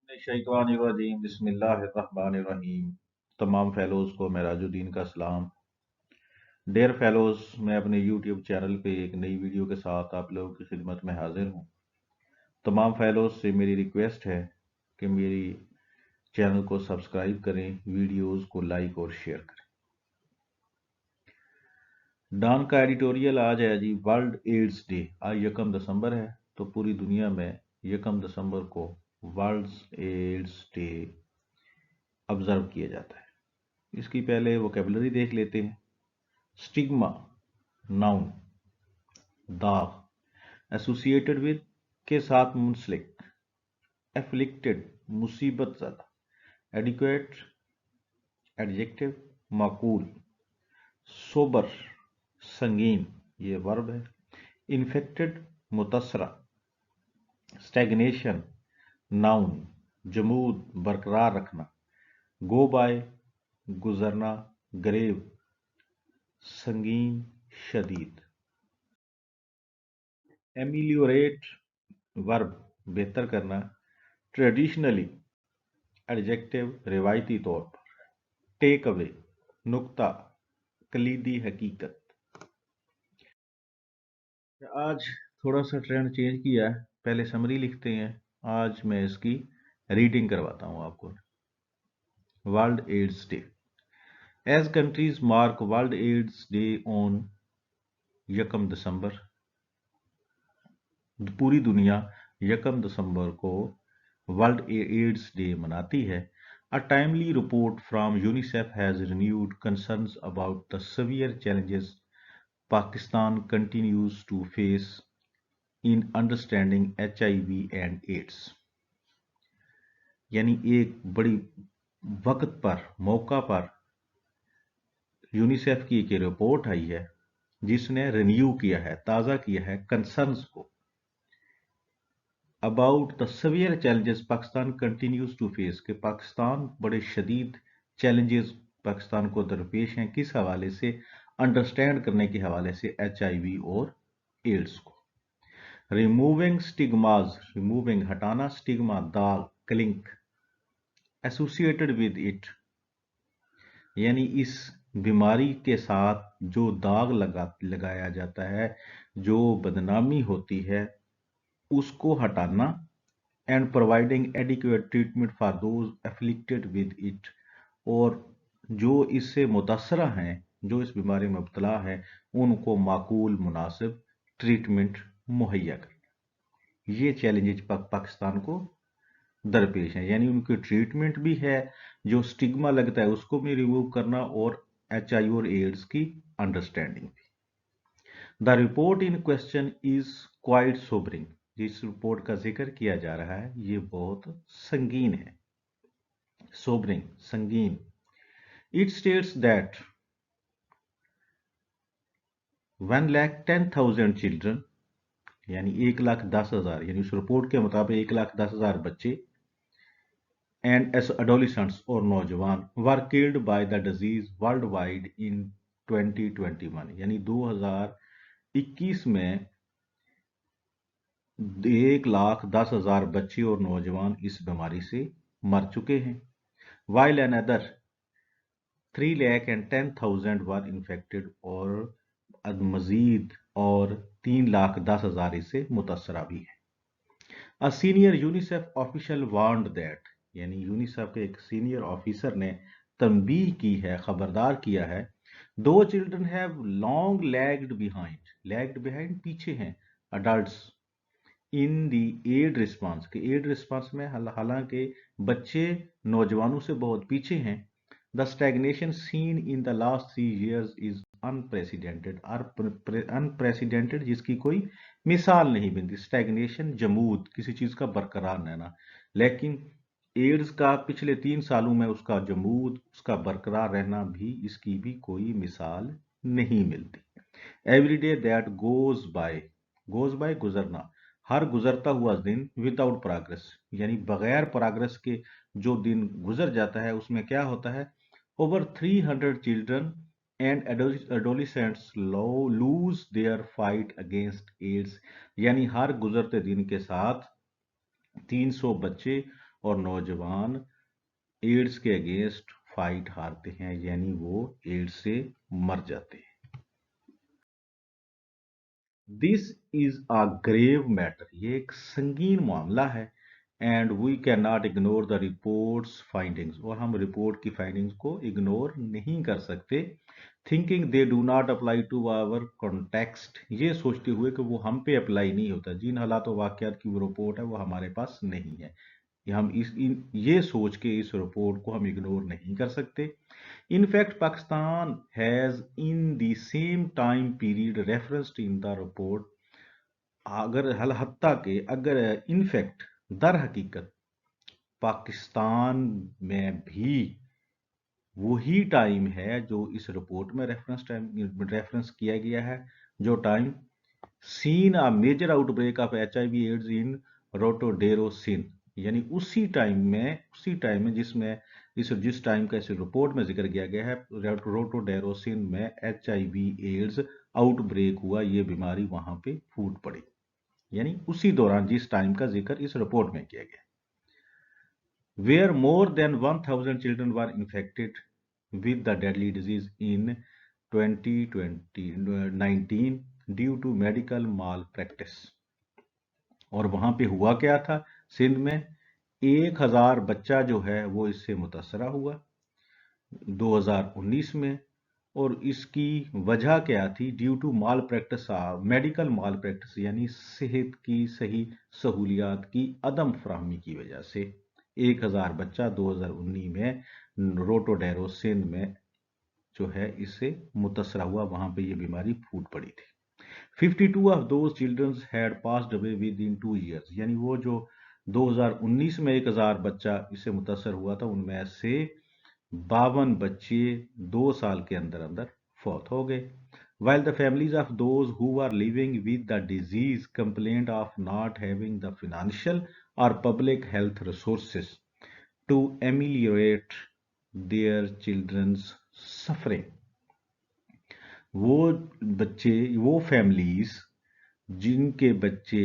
शैतानिर्रजीम बिस्मिल्लाहिर्रहमानिर्रहीम। तमाम फेलोज़ को मेराजुद्दीन का सलाम। डेयर फेलोज़, मैं अपने यूट्यूब चैनल पे एक नई वीडियो के साथ आप लोगों की खिदमत में हाजिर हूँ। तमाम फेलोज़ से मेरी रिक्वेस्ट है कि मेरी चैनल को सब्सक्राइब करें, वीडियोज़ को लाइक और शेयर करें। डॉन का एडिटोरियल आज है जी, वर्ल्ड एड्स डे। आज 1 दिसंबर है, तो पूरी दुनिया में 1 दिसंबर को वर्ल्ड एड्स डे ऑब्जर्व किया जाता है। इसकी पहले वोकेबलरी देख लेते हैं। स्टिग्मा, नाउन, दाग, एसोसिएटेड विद के साथ मुंसलिक, एफ्लिक्टेड मुसीबत ज़दा, एडिक्वेट एडजेक्टिव, माकूल, सोबर संगीन ये वर्ब है, इन्फेक्टेड मुतसरा, स्टैग्नेशन नाउन, जमूद बरकरार रखना, गो बाय गुजरना, ग्रेव संगीन शदीद, एमिलियोरेट वर्ब बेहतर करना, ट्रेडिशनली एडजेक्टिव रिवायती तौर पर, टेक अवे नुक्ता कलीदी हकीकत। आज थोड़ा सा ट्रेंड चेंज किया है, पहले समरी लिखते हैं, आज मैं इसकी रीडिंग करवाता हूं आपको। World AIDS day. As countries mark world AIDS day on 1 December, पूरी दुनिया 1 दिसंबर को वर्ल्ड एड्स डे मनाती है। A timely report from UNICEF has renewed concerns about the severe challenges Pakistan continues to face in understanding HIV and AIDS। यानी एक बड़ी वक्त पर, मौका पर यूनिसेफ की एक रिपोर्ट आई है जिसने रिन्यू किया है, ताज़ा किया है कंसर्न्स को about the severe challenges Pakistan continues to face, कि पाकिस्तान बड़े शदीद चैलेंजेस पाकिस्तान को दरपेश हैं, किस हवाले से, अंडरस्टैंड करने के हवाले से HIV और एड्स को। रिमूविंग स्टिग्माज, रिमूविंग हटाना, स्टिग्मा दाग, क्लिंक, एसोसिएटेड विद इट यानी इस बीमारी के साथ जो दाग लगाया जाता है, जो बदनामी होती है, उसको हटाना, and providing adequate treatment for those afflicted with it, और जो इससे मुतासरा हैं, जो इस बीमारी में मुब्तला है, उनको माकूल मुनासिब ट्रीटमेंट मुहैया करना। ये चैलेंजेस पाकिस्तान को दरपेश हैं, यानी उनकी ट्रीटमेंट भी है, जो स्टिग्मा लगता है उसको भी रिमूव करना, और HIV और एड्स की अंडरस्टैंडिंग भी। The report in question is quite sobering, जिस रिपोर्ट का जिक्र किया जा रहा है ये बहुत संगीन है। सोबरिंग संगीन। इट स्टेट्स दैट 1,10,000 चिल्ड्रन, यानी 1,10,000, यानी उस रिपोर्ट के मुताबिक 1,10,000 बच्चे एंड एडोलिसेंट्स और नौजवान were killed by the disease worldwide in 2021, यानी 2021 में 1,10,000 बच्चे और नौजवान इस बीमारी से मर चुके हैं। वाइल अनदर 3,10,000 वर इन्फेक्टेड, और मजीद और 3,10,000 इससे मुतासरा भी है। A senior UNICEF official warned that, यानी यूनिसेफ के एक सीनियर ऑफिसर ने तंबीह की है, खबरदार किया है, दो children have long lagged behind पीछे हैं, अडल्ट्स इन दी एड रिस्पांस, के एड रिस्पांस में हालांकि बच्चे नौजवानों से बहुत पीछे हैं। The stagnation seen in the last 3 years is unprecedented, unprecedented जिसकी कोई मिसाल नहीं बनती। स्टैग्नेशन जमूद, किसी चीज का बरकरार रहना, लेकिन एड्स का पिछले 3 सालों में उसका जमूद, उसका बरकरार रहना भी, इसकी भी कोई मिसाल नहीं मिलती। Every day that goes by गुजरना, हर गुजरता हुआ दिन, विदाउट प्रोग्रेस, यानी बगैर प्रोग्रेस के जो दिन गुजर जाता है उसमें क्या होता है, over 300 children and adolescents lose their fight against AIDS, यानी हर गुजरते दिन के साथ 300 बच्चे और नौजवान एड्स के अगेंस्ट फाइट हारते हैं, यानी वो एड्स से मर जाते हैं। This is a grave matter, ये एक संगीन मामला है। And we can not ignore the reports findings, और हम रिपोर्ट की फाइंडिंग्स को इग्नोर नहीं कर सकते। Thinking they do not apply to our context, ये सोचते हुए कि वो हम पे अप्लाई नहीं होता, जिन हालात वाकयात की वो रिपोर्ट है वो हमारे पास नहीं है। ये सोच के इस रिपोर्ट को हम इग्नोर नहीं कर सकते। In fact Pakistan has in the same time period referenced in the report, अगर हल हत्ता के अगर इनफैक्ट दर हकीकत पाकिस्तान में भी वही टाइम है जो इस रिपोर्ट में रेफरेंस किया गया है, जो time seen a major outbreak of HIV AIDS in रोटोडेरोसिन, यानी उसी टाइम में जिस टाइम का इस रिपोर्ट में जिक्र किया गया है, रोटोडेरोसिन में HIV एड्स आउटब्रेक हुआ, ये बीमारी वहां पे फूट पड़ी, यानी उसी दौरान जिस टाइम का जिक्र इस रिपोर्ट में किया गया। Where more than 1,000 children were infected with the deadly disease in 2019 due to medical malpractice। और वहां पे हुआ क्या था, सिंध में 1,000 बच्चा जो है वो इससे मुतासरा हुआ 2019 में। और इसकी वजह क्या थी, due to malpractice, medical malpractice, यानी सेहत की सही सहूलियात की अदम फराहमी की वजह से 1,000 बच्चा 2019 में रोटोडेरोसिन में जो है इससे मुतासरा हुआ, वहां पे ये बीमारी फूट पड़ी थी। 52 of those childrens had passed away within 2 years, यानी वो जो 2019 में 1,000 बच्चा इससे मुतासर हुआ था, उनमें से 52 बच्चे 2 साल के अंदर अंदर फौत हो गए। While the families of those who are living with the disease complained of not having the financial or public health resources to ameliorate their children's suffering, वो फैमिलीज जिनके बच्चे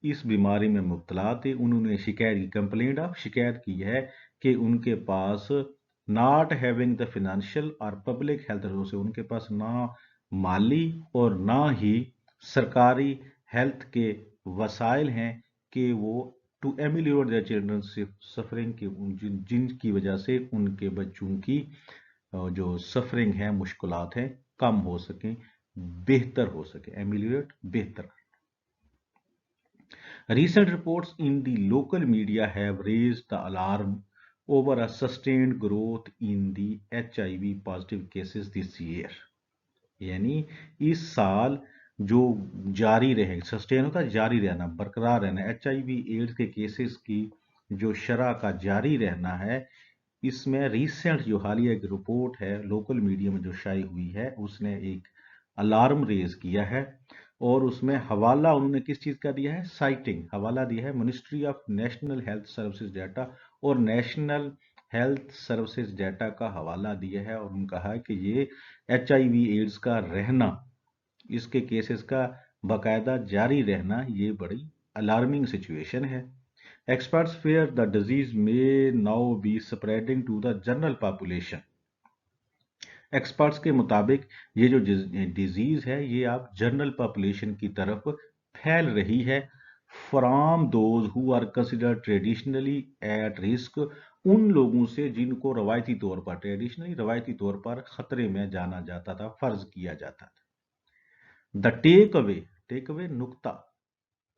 इस बीमारी में मुब्तला थे, उन्होंने शिकायत की है कि उनके पास नॉट हैविंग द फाइनेंशियल और पब्लिक हेल्थ रिसोर्सेज, उनके पास ना माली और ना ही सरकारी हेल्थ के वसाइल हैं कि वो to ameliorate their children suffering की, जिनकी वजह से उनके बच्चों की जो सफरिंग है, मुश्किलात हैं, कम हो सके, बेहतर हो सके, एमिलियोरेट बेहतर। Recent reports in the local media have raised the alarm over a sustained growth in the HIV positive cases this year। यानी इस साल जो जारी रहे, सस्टेन होता है जारी रहना, बरकरार रहना, HIV एड्स के केसेस की जो शरह का जारी रहना है, इसमें रिसेंट जो हालिया एक रिपोर्ट है लोकल मीडिया में जो शाया हुई है, उसने एक अलार्म रेज किया है। और उसमें हवाला उन्होंने किस चीज़ का दिया है, साइटिंग हवाला दिया है ministry of national health services data और नेशनल हेल्थ सर्विसेज डाटा का हवाला दिया है। और उन्होंने कहा है कि ये HIV एड्स का रहना, इसके केसेस का बाकायदा जारी रहना, ये बड़ी अलार्मिंग सिचुएशन है। Experts fear the disease may now be spreading to the general population। Experts के मुताबिक ये जो डिजीज है ये आप जनरल पॉपुलेशन की तरफ फैल रही है। From those who are considered traditionally at risk, उन लोगों से जिनको रवायती तौर पर खतरे में जाना जाता था, फर्ज किया जाता था। द टेक अवे नुक्ता,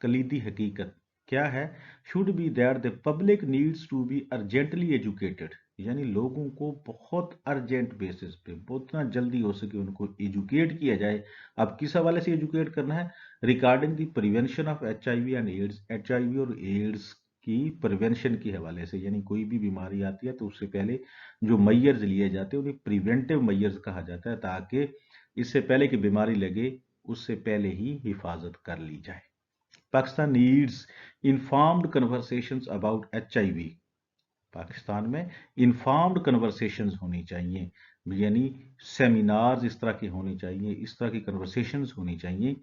कलीदी हकीकत क्या है, should be that the public needs to be urgently educated, यानी लोगों को बहुत अर्जेंट बेसिस पे जितना जल्दी हो सके उनको एजुकेट किया जाए। अब किस हवाले से एजुकेट करना है, regarding the prevention of HIV and AIDS, HIV और एड्स की प्रिवेंशन के हवाले से, यानी कोई भी बीमारी आती है तो उससे पहले जो मैयर्स लिए जाते हैं उन्हें प्रिवेंटिव मैयर्स कहा जाता है, ताकि इससे पहले कि बीमारी लगे उससे पहले ही हिफाजत कर ली जाए। Pakistan needs informed conversations about HIV, Pakistan में इन्फॉर्म्ड कन्वर्सेशंस होनी चाहिए, यानी सेमिनार्स इस तरह के होने चाहिए, इस तरह की कन्वर्सेशंस होनी चाहिए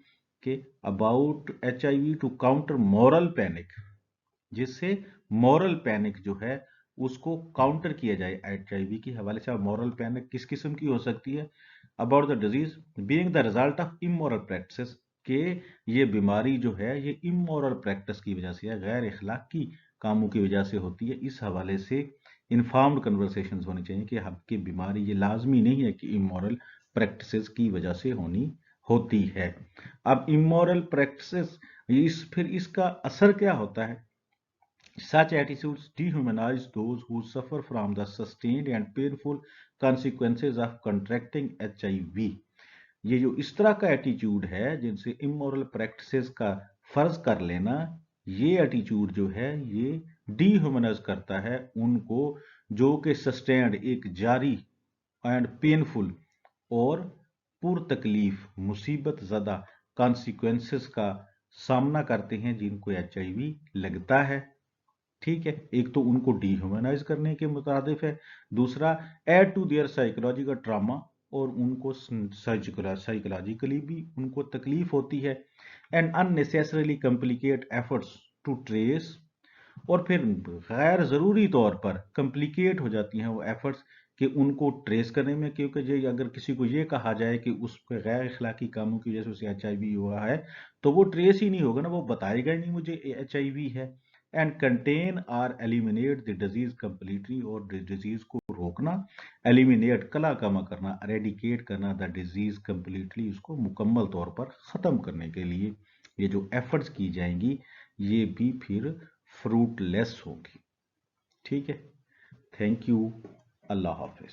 कि about HIV to counter moral panic, जिससे मॉरल पैनिक जो है उसको काउंटर किया जाए HIV के हवाले से। मॉरल पैनिक किस किस्म की हो सकती है? About the disease being the result of immoral practices, के ये बीमारी जो है ये इमोरल प्रैक्टिस की वजह से है, गैर इखलाकी कामों की वजह से होती है। इस हवाले से इन्फॉर्म्ड कन्वर्सेशंस होनी चाहिए कि आपकी बीमारी ये लाजमी नहीं है कि इमोरल प्रैक्टिसेस की वजह से होती है। अब इमोरल प्रैक्टिसेस फिर इसका असर क्या होता है? Such attitudes dehumanize those who suffer from the sustained and painful consequences of contracting HIV। ये जो इस तरह का एटीट्यूड है जिनसे इमोरल प्रैक्टिसेस का फर्ज कर लेना, ये एटीट्यूड जो है ये डीह्यूमनाइज करता है उनको जो कि सस्टेन्ड एक जारी एंड पेनफुल और पुरतकलीफ मुसीबत ज़दा कॉन्सिक्वेंसेस का सामना करते हैं जिनको HIV लगता है। ठीक है, एक तो उनको डीह्यूमनाइज करने के मुताबिक है, दूसरा add to their psychological trauma, और उनको साइकोलॉजिकली भी उनको तकलीफ होती है। And unnecessarily complicate efforts to trace, और फिर गैर ज़रूरी तौर पर कॉम्प्लिकेट हो जाती हैं वो एफर्ट्स कि उनको ट्रेस करने में, क्योंकि ये अगर किसी को ये कहा जाए कि उस पर गैर इखलाकी कामों की वजह से उसे HIV हुआ है तो वो ट्रेस ही नहीं होगा ना, वो बताएगा ही नहीं मुझे HIV है। एंड कंटेन और एलिमिनेट द डिजीज कंप्लीटली, और डिजीज को रोकना, एलिमिनेट कला कमा करना, रेडिकेट करना द डिजीज कंप्लीटली, उसको मुकम्मल तौर पर ख़त्म करने के लिए ये जो एफर्ट्स की जाएंगी ये भी फिर फ्रूटलेस होगी। ठीक है, थैंक यू, अल्लाह हाफिज।